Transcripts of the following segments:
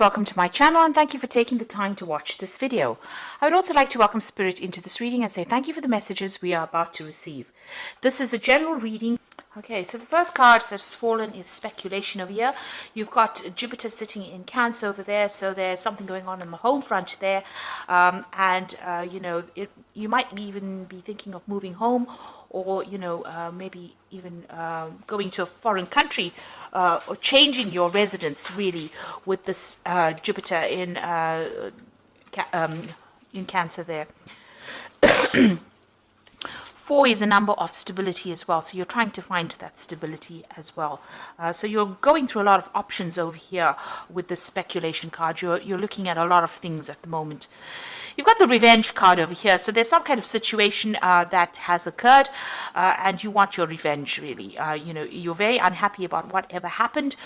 Welcome to my channel and thank you for taking the time to watch this video. I would also like to welcome Spirit into this reading and say thank you for the messages we are about to receive. This is a general reading. Okay, so the first card that has fallen is speculation over here. You've got Jupiter sitting in Cancer over there, so there's something going on the home front there. You might even be thinking of moving home, or maybe even going to a foreign country, or changing your residence really with this Jupiter in Cancer there. 4 is a number of stability as well, so you're trying to find that stability as well. So you're going through a lot of options over here with this speculation card. You're looking at a lot of things at the moment. You've got the revenge card over here, so there's some kind of situation that has occurred, and you want your revenge really. You're very unhappy about whatever happened.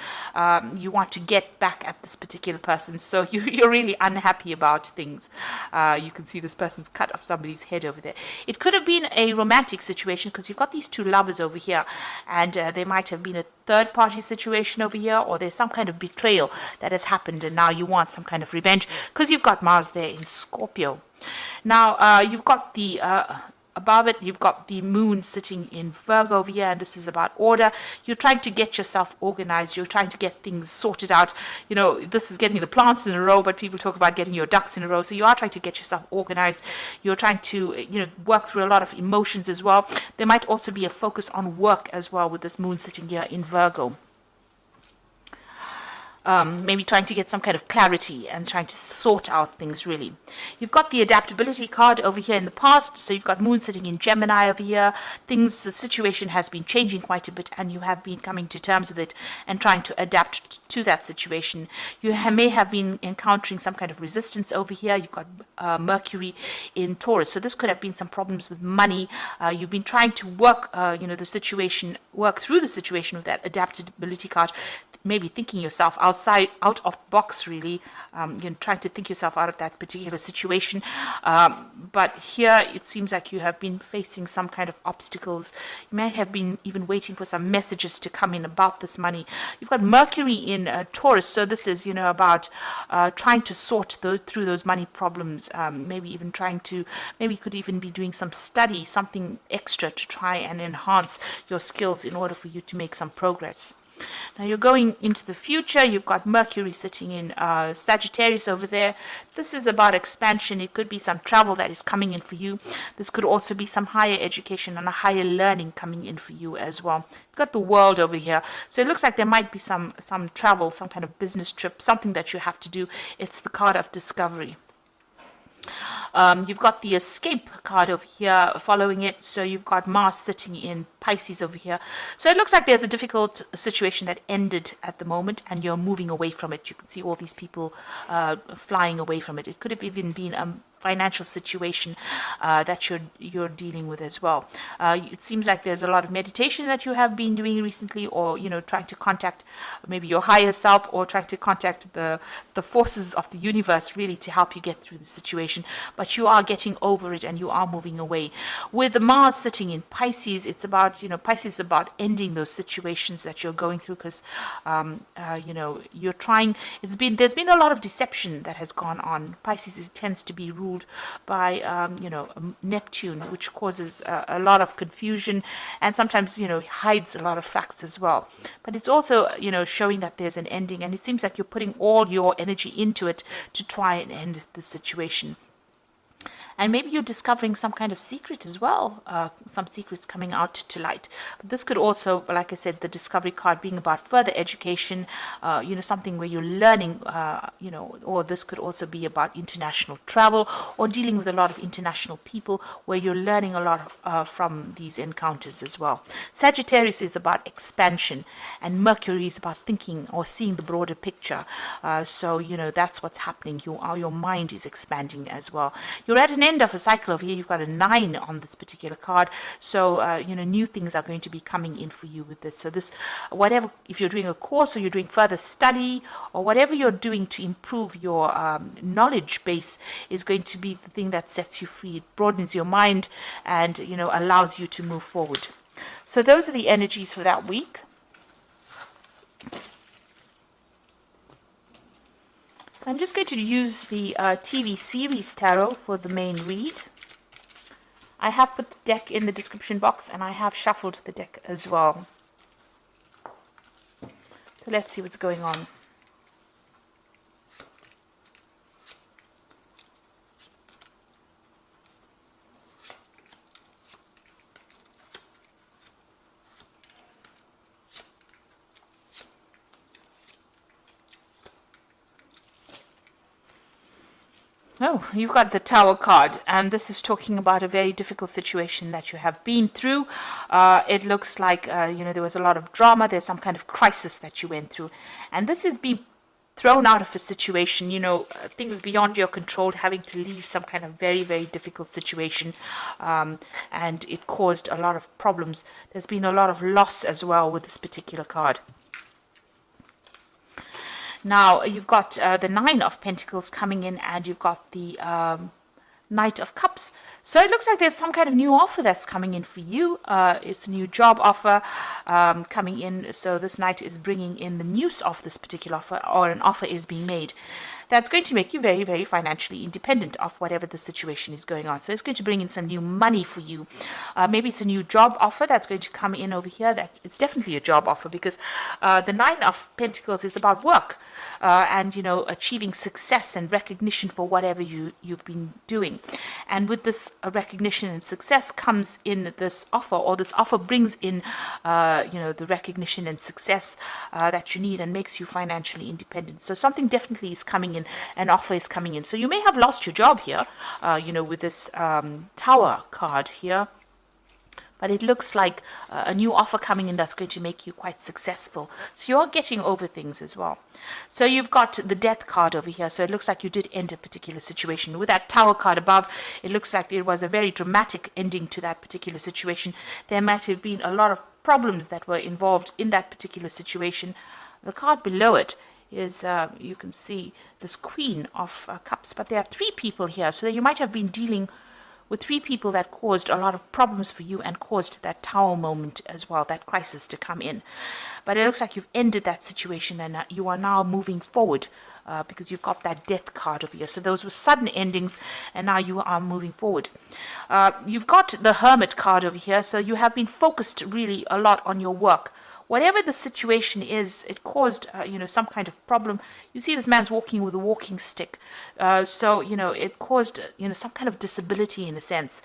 You want to get back at this particular person, so you're really unhappy about things. You can see this person's cut off somebody's head over there. It could have been a romantic situation because you've got these two lovers over here, and there might have been a third party situation over here, or there's some kind of betrayal that has happened and now you want some kind of revenge because you've got Mars there in Scorpio. Now you've got the above it, you've got the moon sitting in Virgo over here, and this is about order. You're trying to get yourself organized. You're trying to get things sorted out. This is getting the plants in a row, but people talk about getting your ducks in a row. So you are trying to get yourself organized. You're trying to, work through a lot of emotions as well. There might also be a focus on work as well with this moon sitting here in Virgo. Maybe trying to get some kind of clarity and trying to sort out things really. You've got the adaptability card over here in the past, so you've got moon sitting in Gemini over here. The situation has been changing quite a bit and you have been coming to terms with it and trying to adapt to that situation. You may have been encountering some kind of resistance over here. You've got Mercury in Taurus, so this could have been some problems with money. You've been trying to work through the situation with that adaptability card. Maybe thinking yourself out of box really, trying to think yourself out of that particular situation. But here it seems like you have been facing some kind of obstacles. You may have been even waiting for some messages to come in about this money. You've got Mercury in Taurus, so this is about trying to sort through those money problems. Maybe you could even be doing some study, something extra to try and enhance your skills in order for you to make some progress. Now you're going into the future. You've got Mercury sitting in Sagittarius over there. This is about expansion. It could be some travel that is coming in for you. This could also be some higher education and a higher learning coming in for you as well. You've got the world over here. So it looks like there might be some travel, some kind of business trip, something that you have to do. It's the card of discovery. You've got the escape card over here following it, so you've got Mars sitting in Pisces over here. So it looks like there's a difficult situation that ended at the moment and you're moving away from it. You can see all these people flying away from it. It could have even been a financial situation that you're dealing with as well. It seems like there's a lot of meditation that you have been doing recently, or trying to contact maybe your higher self, or trying to contact the forces of the universe really to help you get through the situation. But you are getting over it and you are moving away. With the Mars sitting in Pisces, it's about Pisces is about ending those situations that you're going through, because you're trying. There's been a lot of deception that has gone on. Pisces tends to be ruled by Neptune, which causes a lot of confusion and sometimes hides a lot of facts as well. But it's also showing that there's an ending, and it seems like you're putting all your energy into it to try and end the situation. And maybe you're discovering some kind of secret as well, some secrets coming out to light. But this could also, like I said, the discovery card being about further education, something where you're learning, or this could also be about international travel or dealing with a lot of international people where you're learning a lot from these encounters as well. Sagittarius is about expansion, and Mercury is about thinking or seeing the broader picture. So that's what's happening. Your mind is expanding as well. You're at an end of a cycle over here. You've got a 9 on this particular card, so new things are going to be coming in for you with this. So this, whatever, if you're doing a course or you're doing further study or whatever you're doing to improve your knowledge base, is going to be the thing that sets you free. It broadens your mind and allows you to move forward. So those are the energies for that week. So I'm just going to use the TV series tarot for the main read. I have put the deck in the description box, and I have shuffled the deck as well. So let's see what's going on. Oh, you've got the Tower card, and this is talking about a very difficult situation that you have been through. It looks like, there was a lot of drama. There's some kind of crisis that you went through. And this is being thrown out of a situation, things beyond your control, having to leave some kind of very, very difficult situation. And it caused a lot of problems. There's been a lot of loss as well with this particular card. Now, you've got the Nine of Pentacles coming in, and you've got the Knight of Cups. So it looks like there's some kind of new offer that's coming in for you. It's a new job offer coming in. So this Knight is bringing in the news of this particular offer, or an offer is being made. That's going to make you very, very financially independent of whatever the situation is going on. So it's going to bring in some new money for you. Maybe it's a new job offer that's going to come in over here. It's definitely a job offer, because the Nine of Pentacles is about work and, achieving success and recognition for whatever you've been doing. And with this recognition and success comes in this offer, or this offer brings in, the recognition and success that you need, and makes you financially independent. So something definitely is coming in. An offer is coming in. So you may have lost your job here, with this Tower card here. But it looks like a new offer coming in that's going to make you quite successful. So you're getting over things as well. So you've got the Death card over here. So it looks like you did end a particular situation. With that Tower card above, it looks like it was a very dramatic ending to that particular situation. There might have been a lot of problems that were involved in that particular situation. The card below it is, you can see this Queen of Cups. But there are three people here. So you might have been dealing with three people that caused a lot of problems for you, and caused that Tower moment as well, that crisis to come in. But it looks like you've ended that situation, and you are now moving forward, because you've got that Death card over here. So those were sudden endings, and now you are moving forward. You've got the Hermit card over here. So you have been focused really a lot on your work. Whatever the situation is, it caused, some kind of problem. You see this man's walking with a walking stick. So, it caused, some kind of disability in a sense.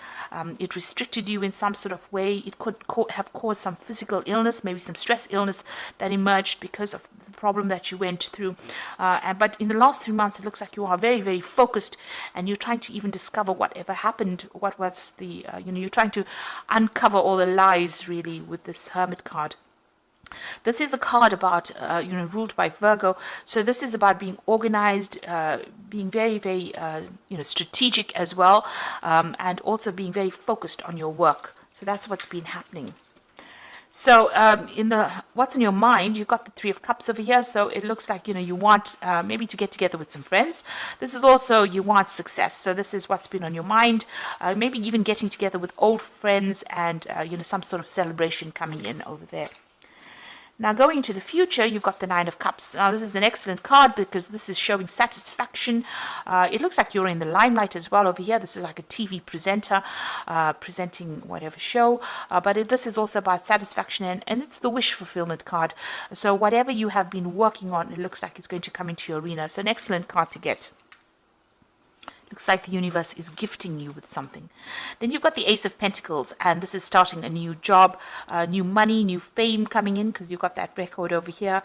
It restricted you in some sort of way. It could have caused some physical illness, maybe some stress illness that emerged because of the problem that you went through. But in the last 3 months, it looks like you are very, very focused, and you're trying to even discover whatever happened. What was the, you're trying to uncover all the lies, really, with this Hermit card. This is a card about, ruled by Virgo. So this is about being organized, being very, very, strategic as well, and also being very focused on your work. So that's what's been happening. So in the what's in your mind, you've got the Three of Cups over here. So it looks like, you want maybe to get together with some friends. This is also, you want success. So this is what's been on your mind. Maybe even getting together with old friends, and, some sort of celebration coming in over there. Now, going into the future, you've got the Nine of Cups. Now, this is an excellent card, because this is showing satisfaction. It looks like you're in the limelight as well over here. This is like a TV presenter presenting whatever show. But this is also about satisfaction, and it's the wish fulfillment card. So whatever you have been working on, it looks like it's going to come into your arena. So an excellent card to get. Looks like the universe is gifting you with something. Then you've got the Ace of Pentacles, and this is starting a new job, new money, new fame coming in, because you've got that record over here.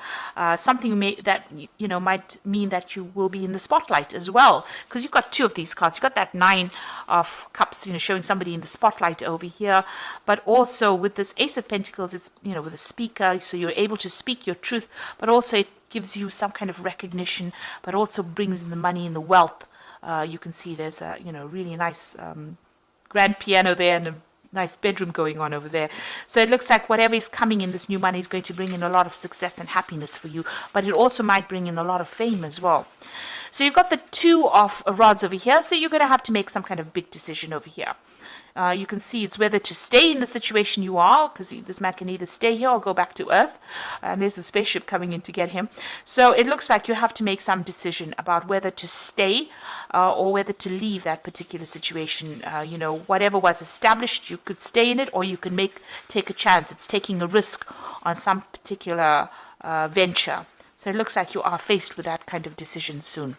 Something that might mean that you will be in the spotlight as well, because you've got two of these cards. You've got that Nine of Cups, showing somebody in the spotlight over here, but also with this Ace of Pentacles, it's with a speaker, so you're able to speak your truth, but also it gives you some kind of recognition, but also brings in the money and the wealth. You can see there's a really nice grand piano there, and a nice bedroom going on over there. So it looks like whatever is coming in, this new money is going to bring in a lot of success and happiness for you, but it also might bring in a lot of fame as well. So you've got the Two of Rods over here, so you're going to have to make some kind of big decision over here. You can see it's whether to stay in the situation you are, because this man can either stay here or go back to Earth. And there's the spaceship coming in to get him. So it looks like you have to make some decision about whether to stay or whether to leave that particular situation. Whatever was established, you could stay in it, or you can take a chance. It's taking a risk on some particular venture. So it looks like you are faced with that kind of decision soon.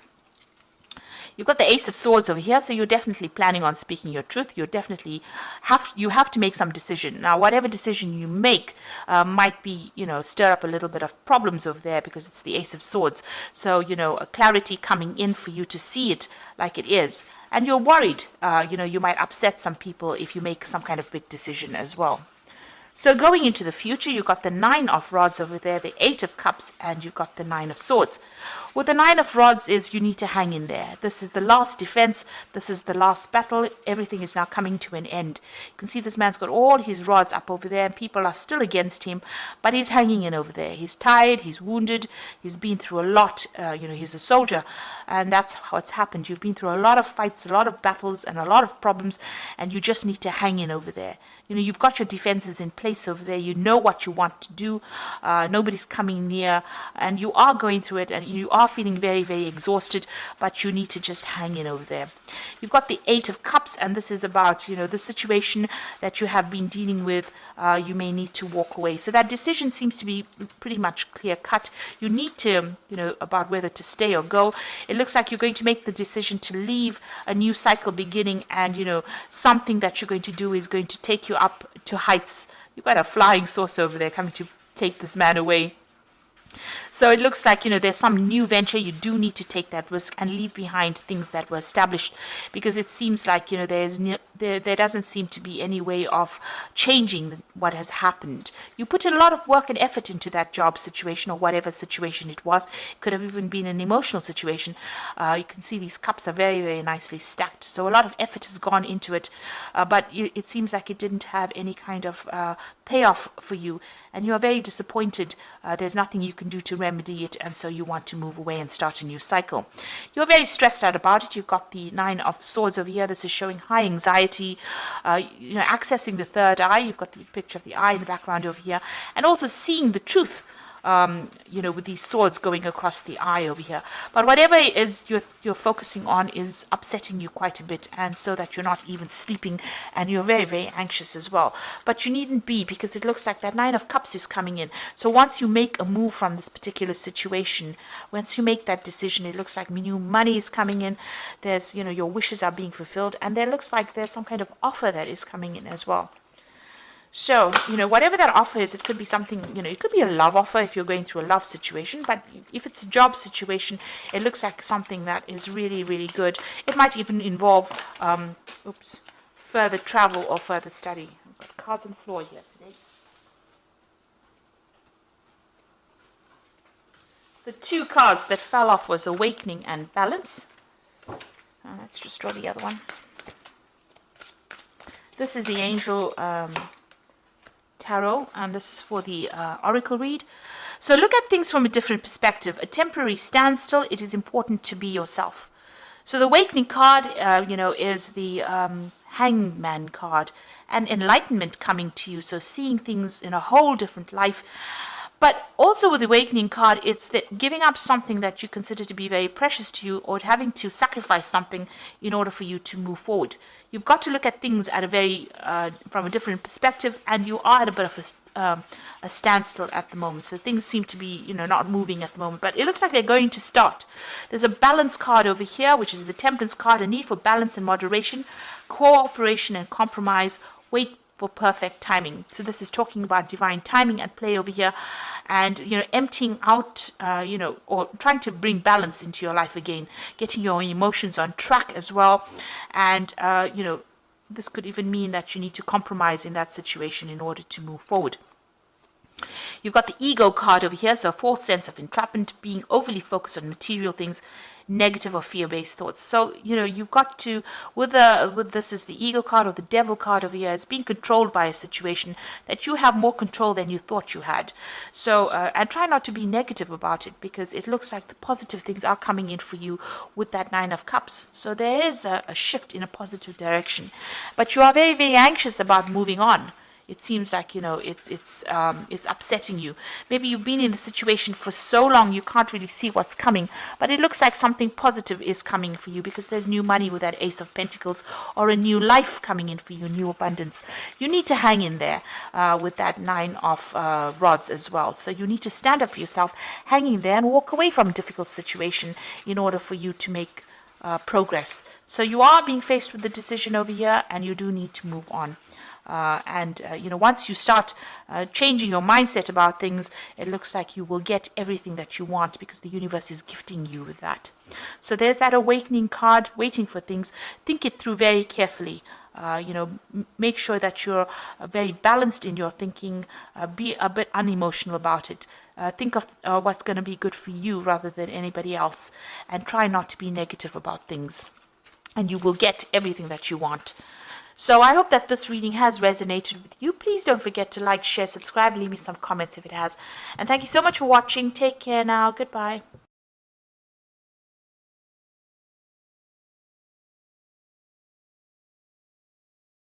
You've got the Ace of Swords over here, so you're definitely planning on speaking your truth. You have to make some decision. Now, whatever decision you make might be, stir up a little bit of problems over there because it's the Ace of Swords. So, a clarity coming in for you to see it like it is. And you're worried, you might upset some people if you make some kind of big decision as well. So going into the future, you've got the 9 of Rods over there, the 8 of Cups, and you've got the 9 of Swords. What the 9 of Rods is, you need to hang in there. This is the last defense. This is the last battle. Everything is now coming to an end. You can see this man's got all his rods up over there, and people are still against him, but he's hanging in over there. He's tired, he's wounded, he's been through a lot. He's a soldier, and that's what's happened. You've been through a lot of fights, a lot of battles, and a lot of problems, and you just need to hang in over there. You've got your defenses in place over there. You know what you want to do. Nobody's coming near, and you are going through it, and you are feeling very, very exhausted, but you need to just hang in over there. You've got the 8 of Cups, and this is about, the situation that you have been dealing with. You may need to walk away. So that decision seems to be pretty much clear-cut. You need to, about whether to stay or go. It looks like you're going to make the decision to leave, a new cycle beginning, and, something that you're going to do is going to take you up to heights. You've got a flying saucer over there coming to take this man away. So it looks like, there's some new venture. You do need to take that risk and leave behind things that were established, because it seems like, there doesn't seem to be any way of changing what has happened. You put a lot of work and effort into that job situation or whatever situation it was. It could have even been an emotional situation. You can see these cups are very, very nicely stacked. So a lot of effort has gone into it, but it seems like it didn't have any kind of payoff for you, and you are very disappointed. There's nothing you can do to remedy it, and so you want to move away and start a new cycle. You're very stressed out about it. You've got the 9 of Swords over here. This is showing high anxiety, accessing the third eye. You've got the picture of the eye in the background over here, and also seeing the truth. With these swords going across the eye over here. But whatever it is you're focusing on is upsetting you quite a bit, and so that you're not even sleeping, and you're very, very anxious as well. But you needn't be, because it looks like that 9 of Cups is coming in. So once you make a move from this particular situation, once you make that decision, it looks like new money is coming in. There's, your wishes are being fulfilled, and there looks like there's some kind of offer that is coming in as well. So, whatever that offer is, it could be something, it could be a love offer if you're going through a love situation, but if it's a job situation, it looks like something that is really, really good. It might even involve, further travel or further study. I've got cards on the floor here today. The 2 cards that fell off was Awakening and Balance. Let's just draw the other one. This is the Angel Tarot, and this is for the Oracle read. So look at things from a different perspective. A temporary standstill. It is important to be yourself. So the Awakening card, is the Hangman card, and enlightenment coming to you. So seeing things in a whole different life. But also with the Awakening card, it's that giving up something that you consider to be very precious to you, or having to sacrifice something in order for you to move forward. You've got to look at things at from a different perspective, and you are at a bit of a standstill at the moment. So things seem to be, not moving at the moment, but it looks like they're going to start. There's a Balance card over here, which is the Temperance card, a need for balance and moderation, cooperation and compromise, wait for perfect timing. So this is talking about divine timing at play over here, and emptying out, or trying to bring balance into your life again, getting your emotions on track as well, and this could even mean that you need to compromise in that situation in order to move forward. You've got the Ego card over here, so a false sense of entrapment, being overly focused on material things. negative or fear-based thoughts. So, you've got to, with this is the ego card or the devil card over here. It's being controlled by a situation that you have more control than you thought you had. So, and try not to be negative about it, because it looks like the positive things are coming in for you with that Nine of Cups. So there is a shift in a positive direction, but you are very, very anxious about moving on. It seems like it's upsetting you. Maybe you've been in a situation for so long you can't really see what's coming, but it looks like something positive is coming for you, because there's new money with that Ace of Pentacles, or a new life coming in for you, new abundance. You need to hang in there with that Nine of Rods as well. So you need to stand up for yourself, hang in there, and walk away from a difficult situation in order for you to make progress. So you are being faced with the decision over here, and you do need to move on. Once you start changing your mindset about things, it looks like you will get everything that you want, because the universe is gifting you with that. So there's that awakening card, waiting for things. Think it through very carefully. Make sure that you're very balanced in your thinking. Be a bit unemotional about it. Think of what's going to be good for you rather than anybody else, and try not to be negative about things, and you will get everything that you want. So I hope that this reading has resonated with you. Please don't forget to like, share, subscribe, leave me some comments if it has. And thank you so much for watching. Take care now. Goodbye.